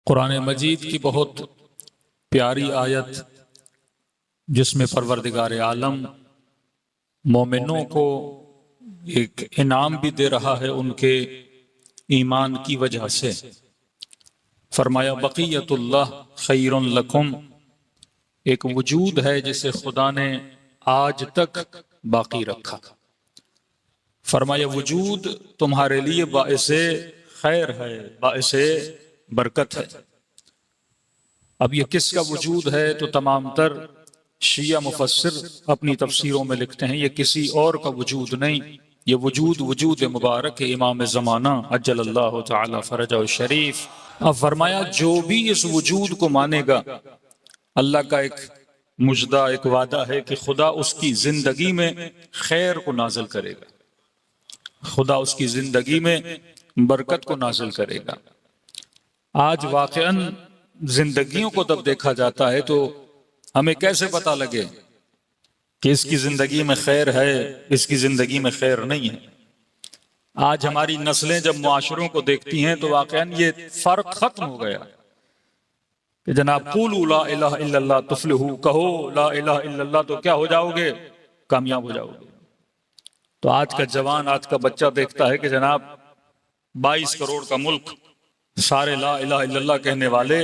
قرآن مجید کی بہت پیاری آیت جس میں پروردگار عالم مومنوں کو ایک انعام بھی دے رہا ہے ان کے ایمان کی وجہ سے۔ فرمایا بقیت اللہ خیر لکم، ایک وجود ہے جسے خدا نے آج تک باقی رکھا۔ فرمایا وجود تمہارے لیے باعث خیر ہے، باعث برکت ہے۔ اب یہ کس کا وجود ہے؟ تو تمام تر شیعہ مفسر اپنی تفسیروں میں لکھتے ہیں یہ کسی اور کا وجود نہیں، یہ وجود مبارک امام زمانہ عجل اللہ تعالی فرجہ الشریف۔ اب فرمایا جو بھی اس وجود کو مانے گا، اللہ کا ایک مجدہ، ایک وعدہ ہے کہ خدا اس کی زندگی میں خیر کو نازل کرے گا، خدا اس کی زندگی میں برکت کو نازل کرے گا۔ آج واقعاً زندگیوں کو جب دیکھا جاتا ہے تو ہمیں کیسے پتہ لگے کہ اس کی زندگی میں خیر ہے، اس کی زندگی میں خیر نہیں ہے؟ آج ہماری نسلیں جب معاشروں کو دیکھتی ہیں تو واقعاً یہ فرق ختم ہو گیا کہ جناب قولوا لا الہ الا اللہ تفلحوا، کہو لا الہ الا اللہ تو کیا ہو جاؤ گے؟ کامیاب ہو جاؤ گے۔ تو آج کا جوان، آج کا بچہ دیکھتا ہے کہ جناب 22 کروڑ کا ملک، سارے لا الہ الا اللہ کہنے والے،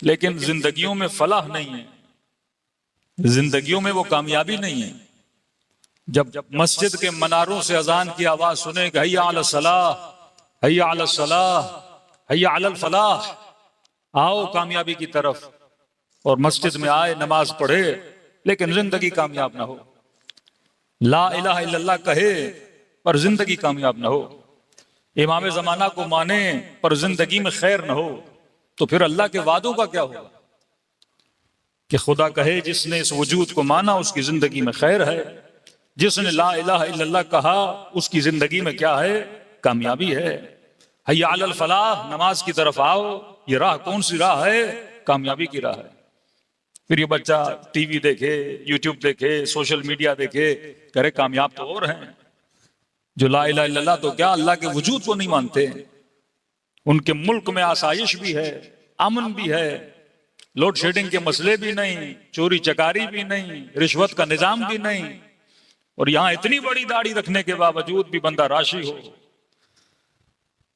لیکن زندگیوں میں فلاح نہیں ہے، زندگیوں میں وہ کامیابی نہیں ہے۔ جب مسجد کے مناروں سے اذان کی آواز سنے کہ حی علی الصلاح، حی علی الصلاح، حی علی الفلاح، آؤ کامیابی کی طرف، اور مسجد میں آئے نماز پڑھے لیکن زندگی کامیاب نہ ہو، لا الہ الا اللہ کہے پر زندگی کامیاب نہ ہو، امام زمانہ کو مانے پر زندگی میں خیر نہ ہو، تو پھر اللہ کے وعدوں کا کیا ہوگا؟ کہ خدا کہے جس نے اس وجود کو مانا اس کی زندگی میں خیر ہے، جس نے لا الہ الا اللہ کہا اس کی زندگی میں کیا ہے؟ کامیابی ہے۔ حی علی الفلاح، نماز کی طرف آؤ، یہ راہ کون سی راہ ہے؟ کامیابی کی راہ ہے۔ پھر یہ بچہ ٹی وی دیکھے، یوٹیوب دیکھے، سوشل میڈیا دیکھے، کرے کامیاب تو اور ہیں جو لا الہ الا اللہ تو کیا اللہ کے وجود کو نہیں مانتے۔ ان کے ملک میں آسائش بھی ہے، امن بھی ہے، لوڈ شیڈنگ کے مسئلے بھی نہیں، چوری چکاری بھی نہیں، رشوت کا نظام بھی نہیں، اور یہاں اتنی بڑی داڑھی رکھنے کے باوجود بھی بندہ راشی ہو،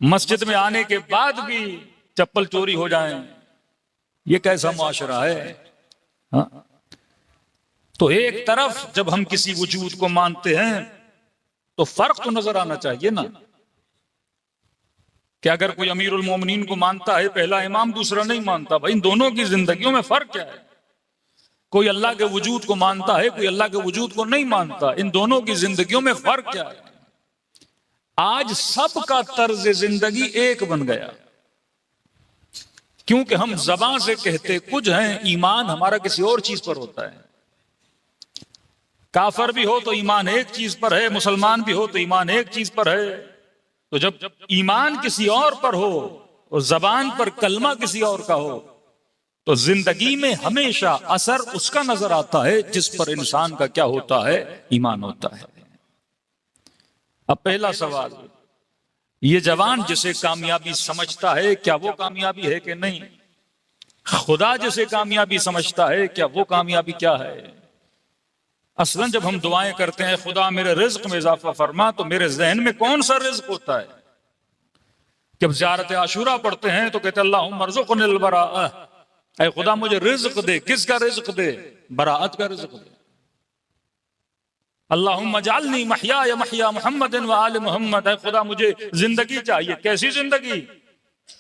مسجد میں آنے کے بعد بھی چپل چوری ہو جائیں، یہ کیسا معاشرہ ہے؟ ہاں؟ تو ایک طرف جب ہم کسی وجود کو مانتے ہیں تو فرق تو نظر آنا چاہیے نا، کہ اگر کوئی امیر المومنین کو مانتا ہے پہلا امام، دوسرا نہیں مانتا، بھائی ان دونوں کی زندگیوں میں فرق کیا ہے؟ کوئی اللہ کے وجود کو مانتا ہے، کوئی اللہ کے وجود کو نہیں مانتا، ان دونوں کی زندگیوں میں فرق کیا ہے؟ آج سب کا طرز زندگی ایک بن گیا، کیونکہ ہم زبان سے کہتے کچھ ہیں، ایمان ہمارا کسی اور چیز پر ہوتا ہے۔ کافر بھی ہو تو ایمان ایک چیز پر ہے، مسلمان بھی ہو تو ایمان ایک چیز پر ہے۔ تو جب ایمان کسی اور پر ہو اور زبان پر کلمہ کسی اور کا ہو تو زندگی میں ہمیشہ اثر اس کا نظر آتا ہے جس پر انسان کا کیا ہوتا ہے؟ ایمان ہوتا ہے۔ اب پہلا سوال، یہ جوان جسے کامیابی سمجھتا ہے کیا وہ کامیابی ہے کہ نہیں؟ خدا جسے کامیابی سمجھتا ہے کیا وہ کامیابی کیا ہے؟ اصلاً جب ہم دعائیں کرتے ہیں خدا میرے رزق میں اضافہ فرما، تو میرے ذہن میں کون سا رزق ہوتا ہے؟ جب زیارت عاشورہ پڑھتے ہیں تو کہتے اللہم ارزقنی البراءہ، اے خدا مجھے رزق دے۔ کس کا رزق دے؟ براءت کا رزق دے۔ اللہم اجعلنی محیای محیا محمد و آل محمد، اے خدا مجھے زندگی چاہیے۔ کیسی زندگی؟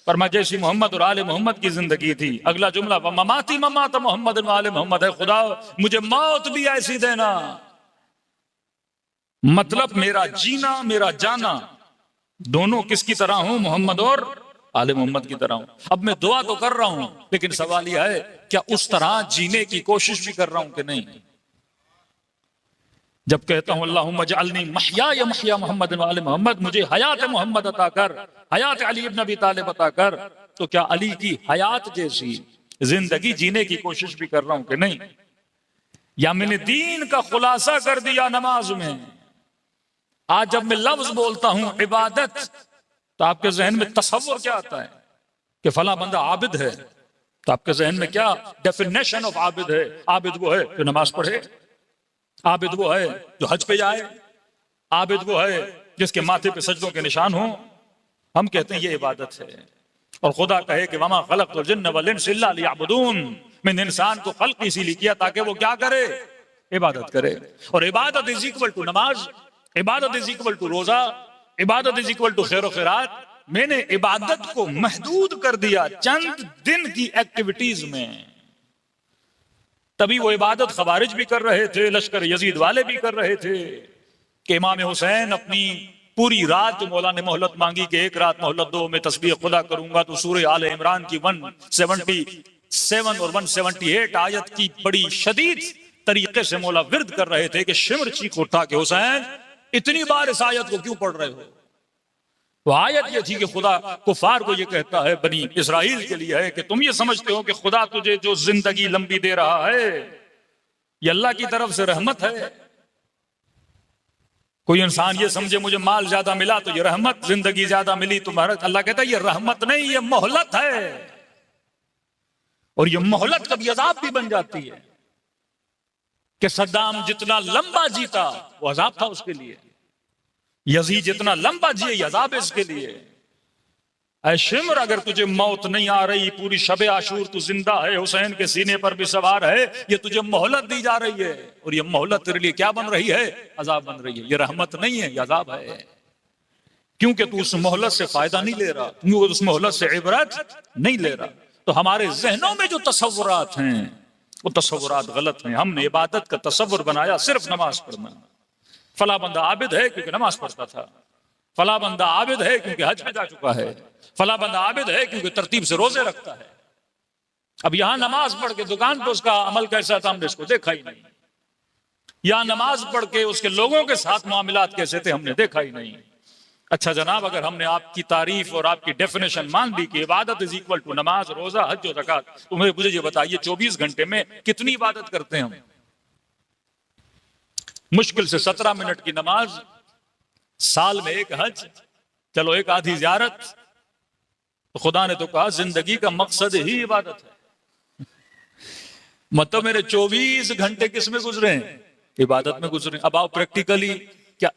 فرما جیسی محمد اور آل محمد کی زندگی تھی۔ اگلا جملہ مماتی ممات محمد و آل محمد، اے خدا مجھے موت بھی ایسی دینا۔ مطلب میرا جینا، میرا جانا دونوں کس کی طرح ہوں؟ محمد اور آل محمد کی طرح ہوں۔ اب میں دعا تو کر رہا ہوں لیکن سوال یہ ہے کیا اس طرح جینے کی کوشش بھی کر رہا ہوں کہ نہیں؟ جب کہتا ہوں اللہم اجعلنی محیای محیا محمد و آل محمد، مجھے حیات محمد عطا کر، حیات علی ابن ابی طالب عطا کر، تو کیا علی کی حیات جیسی زندگی جینے کی کوشش بھی کر رہا ہوں کہ نہیں؟ یا میں نے دین کا خلاصہ کر دیا نماز میں؟ آج جب میں لفظ بولتا ہوں عبادت تو آپ کے ذہن میں تصور کیا آتا ہے؟ کہ فلاں بندہ عابد ہے، تو آپ کے ذہن میں کیا ڈیفینیشن آف عابد ہے؟ عابد وہ ہے جو نماز پڑھے، عابد وہ ہے جو حج پہ جائے، عابد وہ ہے جس کے ماتھے پہ سجدوں کے نشان ہوں. ہم کہتے ہیں یہ عبادت ہے. اور خدا کہے کہ وما خلقت الجن والانس الا لیعبدون، میں نے انسان کو خلق اسی لیے کیا تاکہ وہ کیا کرے؟ عبادت کرے. اور عبادت از اکول ٹو نماز، عبادت از اکول ٹو روزہ، عبادت از اکول ٹو خیر و خیرات. میں نے عبادت کو محدود کر دیا چند دن کی ایکٹیویٹیز میں. تبھی وہ عبادت خوارج بھی کر رہے تھے، لشکر یزید والے بھی کر رہے تھے کہ امام حسین اپنی پوری رات جو مولا نے مہلت مانگی کہ ایک رات مہلت دو میں تسبیح خدا کروں گا، تو سورہ آل عمران کی 177 اور 178 آیت کی بڑی شدید طریقے سے مولا ورد کر رہے تھے کہ شمر چیخ اٹھا کہ حسین اتنی بار اس آیت کو کیوں پڑھ رہے ہو؟ وہ آیت یہ تھی کہ خدا کفار کو یہ کہتا ہے، بنی اسرائیل کے لیے ہے کہ تم یہ سمجھتے ہو کہ خدا تجھے جو زندگی لمبی دے رہا ہے یہ اللہ کی طرف سے رحمت ہے. کوئی انسان یہ سمجھے مجھے مال زیادہ ملا تو یہ رحمت، زندگی زیادہ ملی تو اللہ کہتا ہے یہ رحمت نہیں، یہ مہلت ہے. اور یہ مہلت کبھی عذاب بھی بن جاتی ہے کہ صدام جتنا لمبا جیتا وہ عذاب تھا اس کے لیے، یزید جتنا لمبا جیے یہ عذاب ہے اس کے لیے. اے شمر اگر تجھے موت نہیں آ رہی، پوری شب عاشور تو زندہ ہے، حسین کے سینے پر بھی سوار ہے، یہ تجھے مہلت دی جا رہی ہے. اور یہ مہلت تیرے لیے کیا بن رہی ہے؟ عذاب بن رہی ہے. یہ رحمت نہیں ہے، یہ عذاب ہے. کیونکہ تو اس مہلت سے فائدہ نہیں لے رہا، کیونکہ اس مہلت سے عبرت نہیں لے رہا. تو ہمارے ذہنوں میں جو تصورات ہیں وہ تصورات غلط ہیں. ہم نے عبادت کا تصور بنایا صرف نماز پڑھنا. فلاں بندہ عابد ہے کیونکہ نماز پڑھتا تھا، فلاں بندہ عابد ہے کیونکہ حج پہ جا چکا ہے، فلاں بندہ عابد ہے کیونکہ ترتیب سے روزے رکھتا ہے. اب یہاں نماز پڑھ کے دکان پہ اس کا عمل کیسا تھا ہم نے اس کو دیکھا ہی نہیں. یہاں نماز پڑھ کے اس کے لوگوں کے ساتھ معاملات کیسے تھے ہم نے دیکھا ہی نہیں. اچھا جناب، اگر ہم نے آپ کی تعریف اور آپ کی ڈیفینیشن مان لی کہ عبادت از اکول ٹو نماز، روزہ، حج و زکات، تو مجھے یہ بتائیے 24 گھنٹے میں کتنی عبادت کرتے ہیں ہم؟ مشکل سے 17 منٹ کی نماز، سال میں ایک حج، چلو ایک آدھی زیارت. تو خدا نے تو کہا زندگی کا مقصد ہی عبادت ہے. مطلب میرے 24 گھنٹے کس میں گزرے ہیں؟ عبادت میں گزرے. اب آپ پریکٹیکلی کیا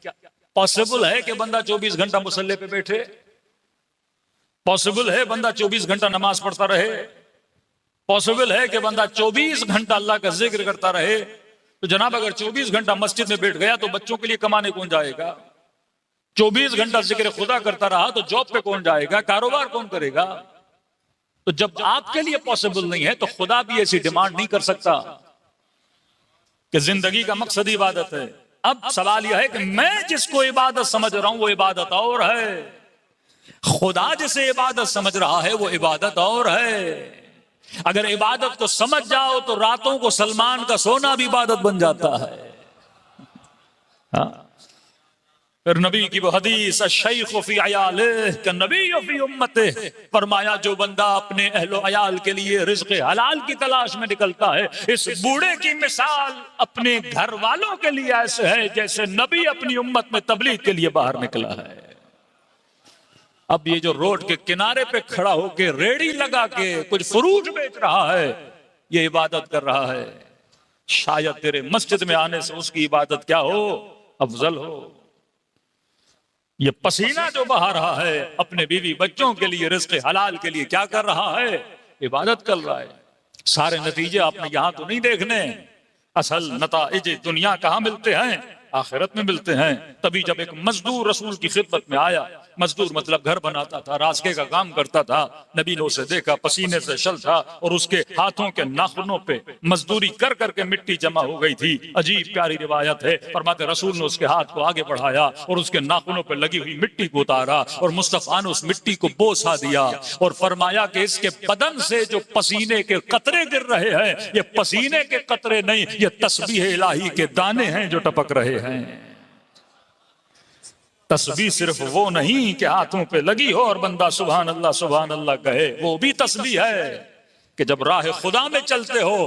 پاسبل ہے کہ بندہ 24 گھنٹہ مصلی پہ بیٹھے؟ پاسبل ہے بندہ 24 گھنٹہ نماز پڑھتا رہے؟ پاسبل ہے کہ بندہ 24 گھنٹہ اللہ کا ذکر کرتا رہے؟ تو جناب اگر 24 گھنٹہ مسجد میں بیٹھ گیا تو بچوں کے لیے کمانے کون جائے گا؟ 24 گھنٹہ ذکر خدا کرتا رہا تو جاب پہ کون جائے گا؟ کاروبار کون کرے گا؟ تو جب آپ کے لیے پاسبل نہیں ہے تو خدا بھی ایسی ڈیمانڈ نہیں کر سکتا کہ زندگی کا مقصد ہی عبادت ہے. اب سوال یہ ہے کہ میں جس کو عبادت سمجھ رہا ہوں وہ عبادت اور ہے، خدا جسے عبادت سمجھ رہا ہے وہ عبادت اور ہے. اگر عبادت کو سمجھ جاؤ تو راتوں کو سلمان کا سونا بھی عبادت بن جاتا ہے. پھر نبی کی وہ حدیث الشیخ فی عیالہ کالنبی فی امتہ، فرمایا جو بندہ اپنے اہل و عیال کے لیے رزق حلال کی تلاش میں نکلتا ہے، اس بوڑھے کی مثال اپنے گھر والوں کے لیے ایسے ہے جیسے نبی اپنی امت میں تبلیغ کے لیے باہر نکلا ہے. اب یہ جو روڈ کے کنارے پہ کھڑا ہو کے ریڑی لگا کے کچھ فروٹ بیچ رہا ہے یہ عبادت کر رہا ہے. شاید تیرے مسجد میں آنے سے اس کی عبادت کیا ہو؟ افضل ہو. یہ پسینہ جو بہا رہا ہے اپنے بیوی بچوں کے لیے رزق حلال کے لیے کیا کر رہا ہے؟ عبادت کر رہا ہے. سارے نتیجے آپ نے یہاں تو نہیں دیکھنے، اصل نتائج دنیا کہاں ملتے ہیں؟ آخرت میں ملتے ہیں. تبھی جب ایک مزدور رسول کی خدمت میں آیا، مزدور مطلب گھر بناتا تھا، راسکے کا کام کرتا تھا، نبی نے اسے دیکھا پسینے سے شل تھا اور اس کے ہاتھوں کے ناخنوں پہ مزدوری کر کر کے مٹی جمع ہو گئی تھی. عجیب پیاری روایت ہے، فرماتے رسول نے اس کے ہاتھ کو آگے بڑھایا اور اس کے ناخنوں پہ لگی ہوئی مٹی کو اتارا اور مصطفیٰ نے اس مٹی کو بوسا دیا اور فرمایا کہ اس کے بدن سے جو پسینے کے قطرے گر رہے ہیں یہ پسینے کے قطرے نہیں، یہ تسبیح الہی کے دانے ہیں جو ٹپک رہے ہیں. تسبیح صرف وہ نہیں کہ ہاتھوں پہ لگی ہو اور بندہ سبحان اللہ کہے، وہ بھی تسبیح ہے کہ جب راہ خدا میں چلتے ہو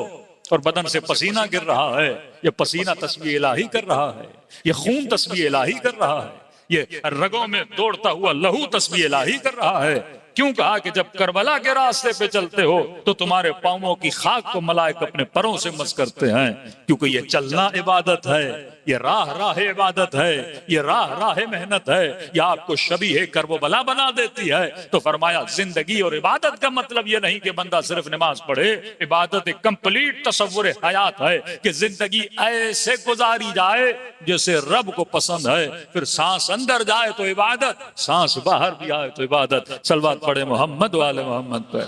اور بدن سے پسینہ گر رہا ہے، یہ پسینہ تسبیح الہی کر رہا ہے، یہ خون تسبیح الہی کر رہا ہے، یہ رگوں میں دوڑتا ہوا لہو تسبیح الہی کر رہا ہے. کیوں کہا کہ جب کربلا کے راستے پہ چلتے ہو تو تمہارے پاؤں کی خاک کو ملائک اپنے پروں سے مس کرتے ہیں، کیونکہ یہ چلنا عبادت ہے، یہ راہ عبادت ہے، یہ راہ محنت ہے، یہ آپ کو شبیہ کرب و بلا بنا دیتی ہے۔ تو فرمایا زندگی اور عبادت کا مطلب یہ نہیں کہ بندہ صرف نماز پڑھے، عبادت ایک کمپلیٹ تصور حیات ہے کہ زندگی ایسے گزاری جائے جیسے رب کو پسند ہے، پھر سانس اندر جائے تو عبادت، سانس باہر بھی آئے تو عبادت۔ صلوات پڑھے محمد والے محمد پہ۔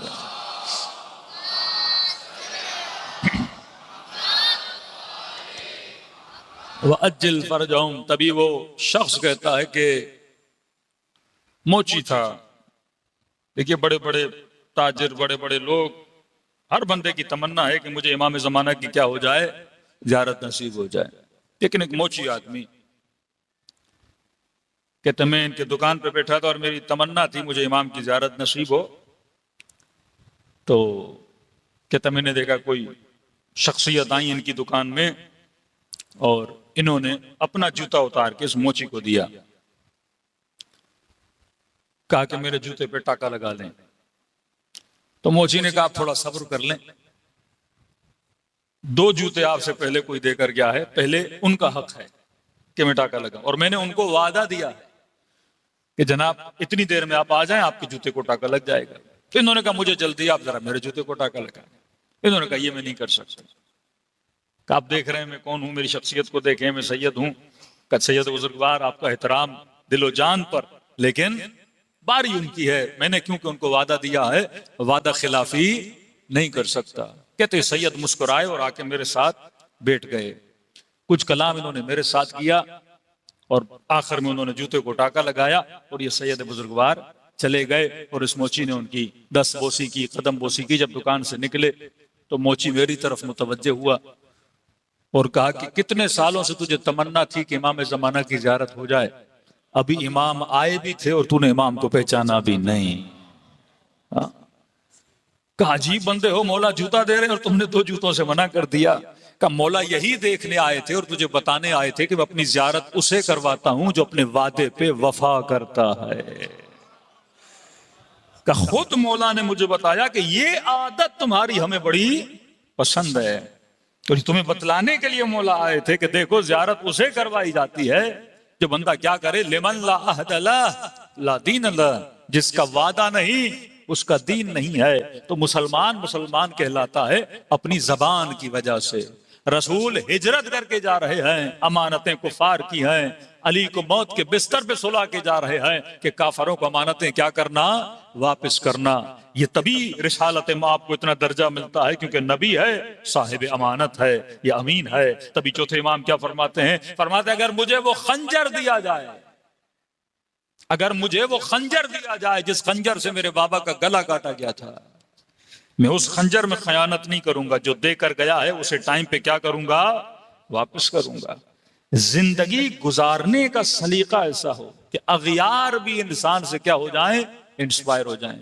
وَأَجِّلْ فَرْجَهُمْ، تبھی وہ شخص کہتا ہے کہ موچی تھا۔ دیکھیے بڑے بڑے تاجر، بڑے بڑے لوگ، ہر بندے کی تمنا ہے کہ مجھے امام زمانہ کی کیا ہو جائے، زیارت نصیب ہو جائے۔ لیکن ایک موچی آدمی کہتے میں ان کے دکان پہ بیٹھا تھا اور میری تمنا تھی مجھے امام کی زیارت نصیب ہو، تو کہتا میں نے دیکھا کوئی شخصیت آئی ان کی دکان میں اور انہوں نے اپنا جوتا اتار کے اس موچی کو دیا، کہا کہ میرے جوتے پہ ٹاکا لگا لیں۔ تو موچی نے کہا آپ تھوڑا صبر کر لیں، 2 جوتے آپ سے پہلے کوئی دے کر گیا ہے، پہلے ان کا حق ہے کہ میں ٹاکا لگا، اور میں نے ان کو وعدہ دیا ہے کہ جناب اتنی دیر میں آپ آ جائیں، آپ کے جوتے کو ٹاکا لگ جائے گا۔ تو انہوں نے کہا مجھے جلدی، آپ ذرا میرے جوتے کو ٹاکا لگائیں۔ انہوں نے کہا یہ میں نہیں کر سکتا۔ کہ آپ دیکھ رہے ہیں میں کون ہوں، میری شخصیت کو دیکھیں، میں سید ہوں۔ کہ سید بزرگوار آپ کا احترام دل و جان پر، لیکن باری ان کی ہے، میں نے کیونکہ ان کو وعدہ دیا ہے، وعدہ خلافی نہیں کر سکتا۔ کہتے سید مسکرائے اور آ کے میرے ساتھ بیٹھ گئے، کچھ کلام انہوں نے میرے ساتھ کیا اور آخر میں انہوں نے جوتے کو ٹاکا لگایا اور یہ سید بزرگوار چلے گئے۔ اور اس موچی نے ان کی دست بوسی کی، قدم بوسی کی۔ جب دکان سے نکلے تو موچی میری طرف متوجہ ہوا اور کہا کہ کتنے سالوں سے تجھے تمنا تھی کہ امام زمانہ کی زیارت ہو جائے، ابھی امام آئے بھی تھے اور تو نے امام کو پہچانا بھی نہیں۔ کہا عجیب بندے ہو، مولا جوتا دے رہے اور تم نے 2 جوتوں سے منع کر دیا۔ کہ مولا یہی دیکھنے آئے تھے اور تجھے بتانے آئے تھے کہ میں اپنی زیارت اسے کرواتا ہوں جو اپنے وعدے پہ وفا کرتا ہے۔ کہ خود مولا نے مجھے بتایا کہ یہ عادت تمہاری ہمیں بڑی پسند ہے، اور تمہیں بتلانے کے لیے مولا آئے تھے کہ دیکھو زیارت اسے کروائی جاتی ہے جو بندہ کیا کرے، لمن لا عہد لہ لا دین لہ، جس کا وعدہ نہیں اس کا دین نہیں ہے۔ تو مسلمان کہلاتا ہے اپنی زبان کی وجہ سے۔ رسول ہجرت کر کے جا رہے ہیں، امانتیں کفار کی ہیں، علی کو موت کے بستر پہ سلا کے جا رہے ہیں کہ کافروں کو امانتیں کیا کرنا، واپس کرنا۔ یہ تبھی رسالت آپ کو اتنا درجہ ملتا ہے کیونکہ نبی ہے، صاحب امانت ہے، یہ امین ہے۔ تبھی چوتھے امام کیا فرماتے ہیں؟ فرماتے ہیں اگر مجھے وہ خنجر دیا جائے، اگر مجھے وہ خنجر دیا جائے جس خنجر سے میرے بابا کا گلا کاٹا گیا تھا، میں اس خنجر میں خیانت نہیں کروں گا، جو دے کر گیا ہے اسے ٹائم پہ کیا کروں گا، واپس کروں گا۔ زندگی گزارنے کا سلیقہ ایسا ہو کہ اغیار بھی انسان سے کیا ہو جائیں، انسپائر ہو جائیں۔